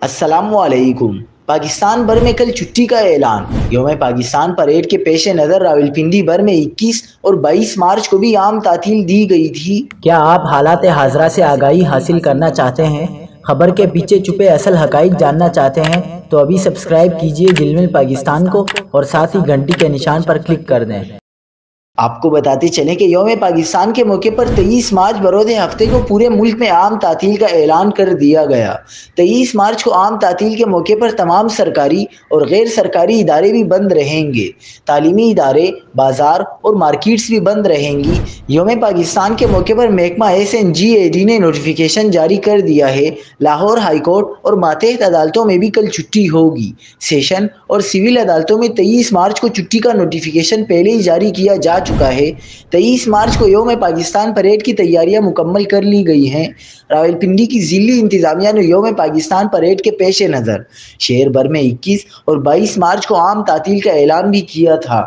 السلام علیکم۔ پاکستان بھر میں کل چھٹی کا اعلان۔ یوم پاکستان پریڈ کے پیش نظر راولپنڈی بھر میں 21 اور 22 مارچ کو بھی عام تعطیل دی گئی تھی۔ کیا آپ حالات حاضرہ سے آگاہی حاصل کرنا چاہتے ہیں؟ خبر کے پیچھے چھپے اصل حقائق جاننا چاہتے ہیں تو ابھی سبسکرائب کیجئے جلمل پاکستان کو اور ساتھ ہی گھنٹی کے نشان پر کلک کر دیں۔ آپ کو بتاتے چلیں کہ یوم پاکستان کے موقع پر 23 مارچ برود ہفتے کو پورے ملک میں عام تعطیل کا اعلان کر دیا گیا۔ 23 مارچ کو عام تعطیل کے موقع پر تمام سرکاری اور غیر سرکاری ادارے بھی بند رہیں گے۔ تعلیمی ادارے، بازار اور مارکیٹس بھی بند رہیں گی۔ یوم پاکستان کے موقع پر محکمہ SNGAD نے نوٹیفیکیشن جاری کر دیا ہے۔ لاہور ہائی کورٹ اور ماتحت عدالتوں میں بھی کل چھٹی ہوگی۔ سیشن اور سول عدالتوں میں 23 مارچ کو چھٹی کا نوٹیفیکیشن پہلے ہی جاری کیا جا چکا ہے۔ 23 مارچ کو یوم پاکستان پریڈ کی تیاریاں مکمل کر لی گئی ہیں۔ راولپنڈی کی ضلعی انتظامیہ نے یوم پاکستان پریڈ کے پیش نظر شہر بھر میں 21 اور 22 مارچ کو عام تعطیل کا اعلان بھی کیا تھا۔